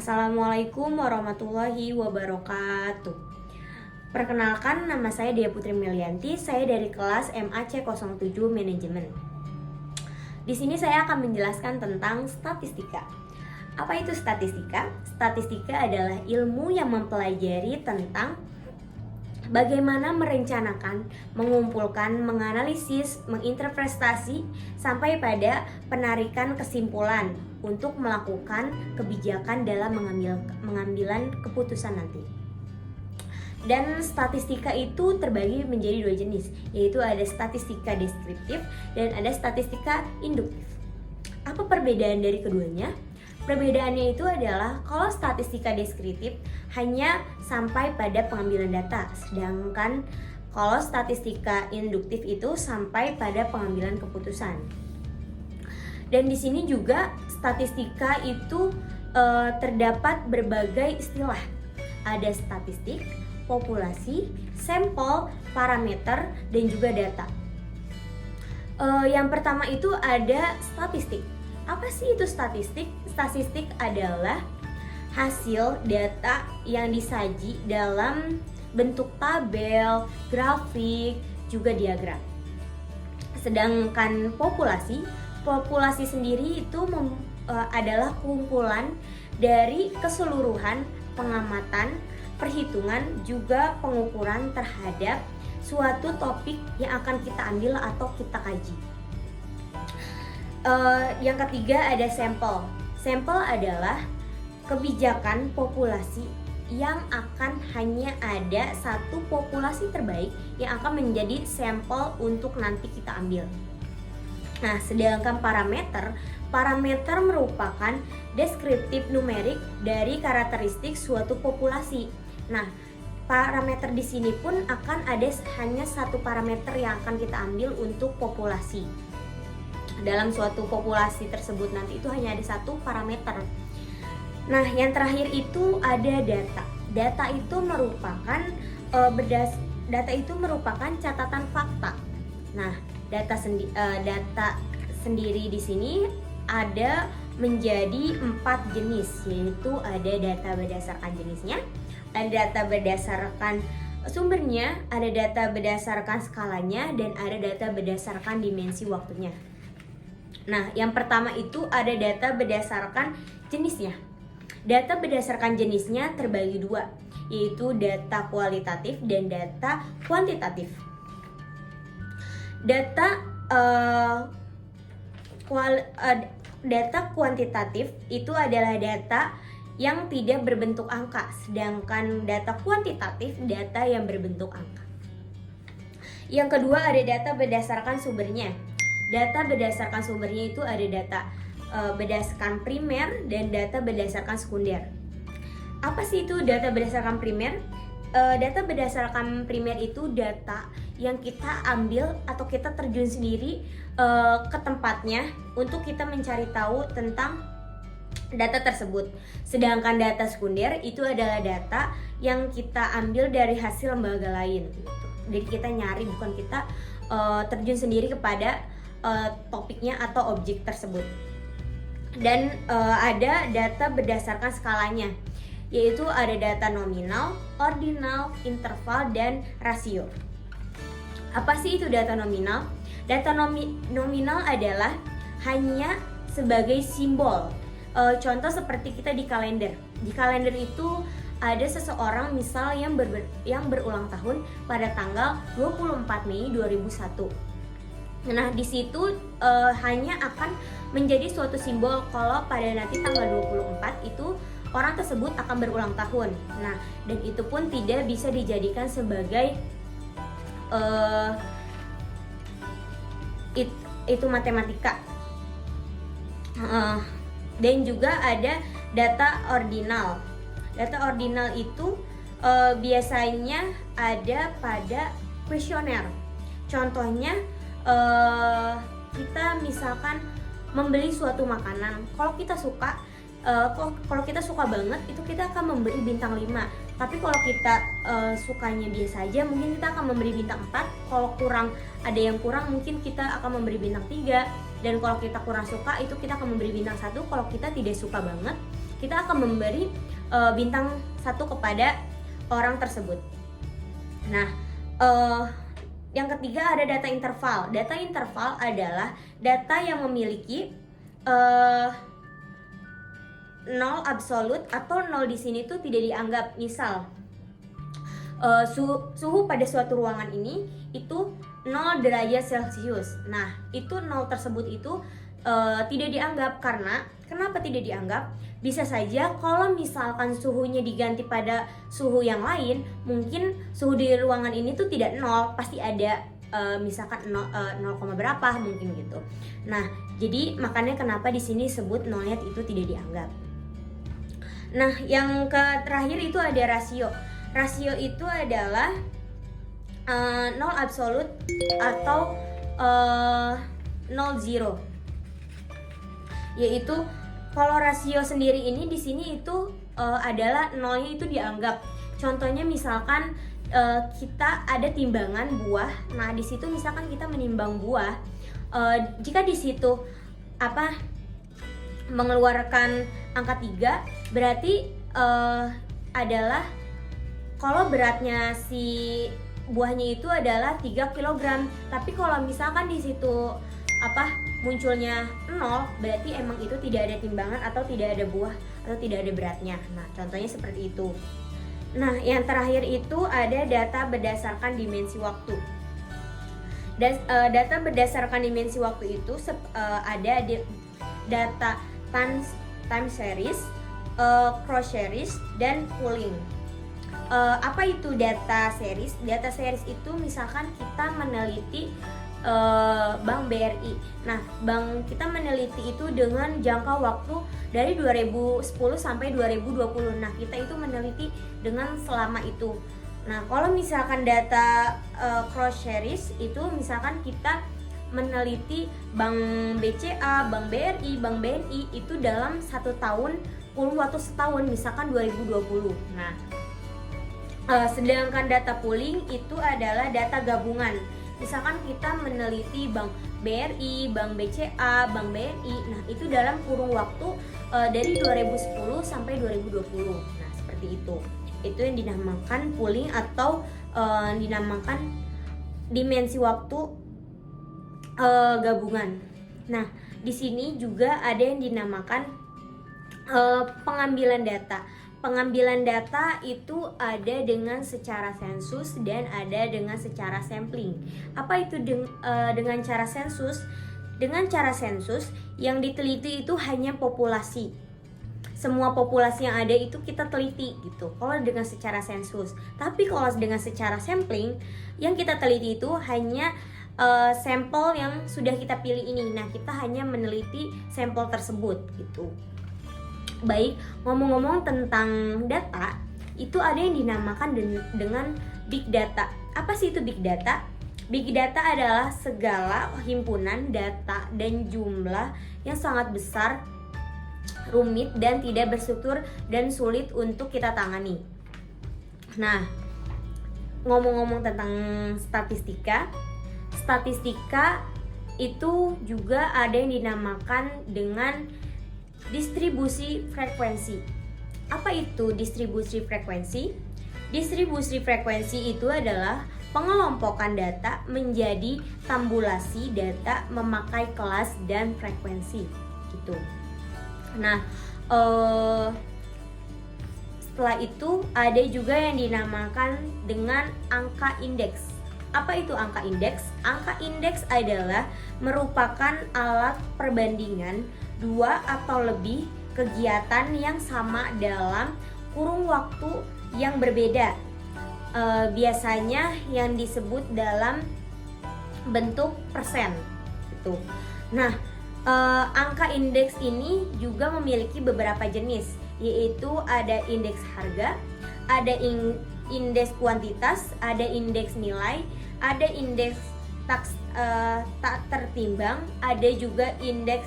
Assalamualaikum warahmatullahi wabarakatuh. Perkenalkan, nama saya Dia Putri Melianti. Saya dari kelas MAC07 Manajemen. Di sini saya akan menjelaskan tentang statistika. Apa itu statistika? Statistika adalah ilmu yang mempelajari tentang bagaimana merencanakan, mengumpulkan, menganalisis, menginterpretasi sampai pada penarikan kesimpulan untuk melakukan kebijakan dalam mengambilan keputusan nanti. Dan statistika itu terbagi menjadi dua jenis, yaitu ada statistika deskriptif dan ada statistika induktif. Apa perbedaan dari keduanya? Perbedaannya itu adalah kalau statistika deskriptif hanya sampai pada pengambilan data, sedangkan kalau statistika induktif itu sampai pada pengambilan keputusan. Dan di sini juga statistika itu terdapat berbagai istilah. Ada statistik, populasi, sampel, parameter, dan juga data. Yang pertama itu ada statistik. Apa sih itu statistik? Statistik adalah hasil data yang disaji dalam bentuk tabel, grafik, juga diagram. Sedangkan populasi sendiri itu adalah kumpulan dari keseluruhan pengamatan, perhitungan, juga pengukuran terhadap suatu topik yang akan kita ambil atau kita kaji. Yang ketiga ada sampel. Sampel adalah kebijakan populasi yang akan hanya ada satu populasi terbaik yang akan menjadi sampel untuk nanti kita ambil. Nah, sedangkan parameter merupakan deskriptif numerik dari karakteristik suatu populasi. Nah, parameter di sini pun akan ada hanya satu parameter yang akan kita ambil untuk populasi. Dalam suatu populasi tersebut nanti itu hanya ada satu parameter. Nah, yang terakhir itu ada data. Data itu merupakan catatan fakta. Nah, data sendiri di sini ada menjadi 4 jenis, yaitu ada data berdasarkan jenisnya, ada data berdasarkan sumbernya, ada data berdasarkan skalanya, dan ada data berdasarkan dimensi waktunya. Nah, yang pertama itu ada data berdasarkan jenisnya. Data berdasarkan jenisnya terbagi dua, yaitu data kualitatif dan data kuantitatif. Data kuantitatif itu adalah data yang tidak berbentuk angka, sedangkan data kuantitatif data yang berbentuk angka. Yang kedua ada data berdasarkan sumbernya. Data berdasarkan sumbernya itu ada data berdasarkan primer dan data berdasarkan sekunder. Apa sih itu data berdasarkan primer? Data berdasarkan primer itu data yang kita ambil atau kita terjun sendiri ke tempatnya untuk kita mencari tahu tentang data tersebut. Sedangkan data sekunder itu adalah data yang kita ambil dari hasil lembaga lain. Jadi kita nyari, bukan kita terjun sendiri kepada topiknya atau objek tersebut. Dan ada data berdasarkan skalanya, yaitu ada data nominal, ordinal, interval, dan rasio. Apa sih itu data nominal? Data nominal adalah hanya sebagai simbol. Contoh seperti kita di kalender. Di kalender itu ada seseorang misal yang berulang tahun pada tanggal 24 Mei 2001. Nah, di situ hanya akan menjadi suatu simbol kalau pada nanti tanggal 24 itu orang tersebut akan berulang tahun. Nah, dan itu pun tidak bisa dijadikan sebagai itu matematika. Dan juga ada data ordinal. Data ordinal itu biasanya ada pada kuesioner. Contohnya kita misalkan membeli suatu makanan, kalau kita suka banget itu kita akan memberi bintang 5. Tapi kalau kita sukanya biasa aja, mungkin kita akan memberi bintang 4. Kalau ada yang kurang, mungkin kita akan memberi bintang 3. Dan kalau kita kurang suka, itu kita akan memberi bintang 1. Kalau kita tidak suka banget, kita akan memberi bintang 1 kepada orang tersebut. Nah, yang ketiga ada data interval. Data interval adalah data yang memiliki 0 absolut atau 0 di sini tuh tidak dianggap. Misal suhu pada suatu ruangan ini itu 0 derajat Celcius. Nah, itu 0 tersebut itu tidak dianggap. Karena kenapa tidak dianggap? Bisa saja kalau misalkan suhunya diganti pada suhu yang lain, mungkin suhu di ruangan ini tuh tidak 0, pasti ada misalkan 0, berapa mungkin gitu. Nah, jadi makanya kenapa di sini sebut nolnya itu tidak dianggap. Nah, yang terakhir itu ada rasio. Rasio itu adalah 0 absolut atau 0 yaitu kalau rasio sendiri ini di sini itu adalah nolnya itu dianggap. Contohnya misalkan kita ada timbangan buah. Nah, di situ misalkan kita menimbang buah, jika di situ mengeluarkan angka 3, berarti adalah kalau beratnya si buahnya itu adalah 3 kg. Tapi kalau misalkan di situ munculnya 0, berarti emang itu tidak ada timbangan atau tidak ada buah atau tidak ada beratnya. Nah, contohnya seperti itu. Nah, yang terakhir itu ada data berdasarkan dimensi waktu. Data berdasarkan dimensi waktu itu ada data time series, cross series, dan pooling. Apa itu data series? Data series itu misalkan kita meneliti Bank BRI. Nah, bank kita meneliti itu dengan jangka waktu dari 2010 sampai 2020. Nah, kita itu meneliti dengan selama itu. Nah, kalau misalkan data cross series itu misalkan kita meneliti Bank BCA, Bank BRI, Bank BNI itu dalam 1 tahun, kurun waktu setahun, misalkan 2020. Nah, sedangkan data pooling itu adalah data gabungan. Misalkan kita meneliti Bank BRI, Bank BCA, Bank BNI, nah itu dalam kurun waktu dari 2010 sampai 2020. Nah, seperti itu. Itu yang dinamakan pooling atau dinamakan dimensi waktu gabungan. Nah, di sini juga ada yang dinamakan pengambilan data. Pengambilan data itu ada dengan secara sensus dan ada dengan secara sampling. Apa itu dengan cara sensus? Dengan cara sensus yang diteliti itu hanya populasi. Semua populasi yang ada itu kita teliti gitu. Kalau dengan secara sensus. Tapi kalau dengan secara sampling, yang kita teliti itu hanya sampel yang sudah kita pilih ini. Nah, kita hanya meneliti sampel tersebut gitu. Baik, ngomong-ngomong tentang data, itu ada yang dinamakan dengan big data. Apa sih itu big data? Big data adalah segala himpunan data dan jumlah yang sangat besar, rumit, dan tidak berstruktur dan sulit untuk kita tangani. Nah, ngomong-ngomong tentang statistika itu juga ada yang dinamakan dengan distribusi frekuensi. Apa itu distribusi frekuensi? Distribusi frekuensi itu adalah pengelompokan data menjadi tabulasi data memakai kelas dan frekuensi gitu. Nah, setelah itu ada juga yang dinamakan dengan angka indeks. Apa itu angka indeks? Angka indeks adalah merupakan alat perbandingan 2 atau lebih kegiatan yang sama dalam kurun waktu yang berbeda. Biasanya yang disebut dalam bentuk persen gitu. Nah, angka indeks ini juga memiliki beberapa jenis, yaitu ada indeks harga, ada indeks kuantitas, ada indeks nilai, ada indeks tak tertimbang, ada juga indeks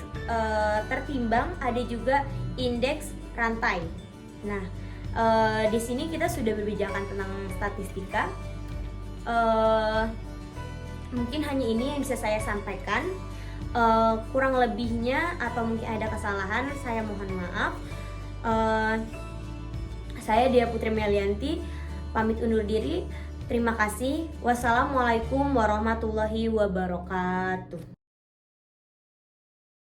tertimbang, ada juga indeks rantai. Nah, di sini kita sudah berbicara tentang statistika. Mungkin hanya ini yang bisa saya sampaikan. Kurang lebihnya atau mungkin ada kesalahan, saya mohon maaf. Saya Dia Putri Melianti pamit undur diri. Terima kasih. Wassalamualaikum warahmatullahi wabarakatuh.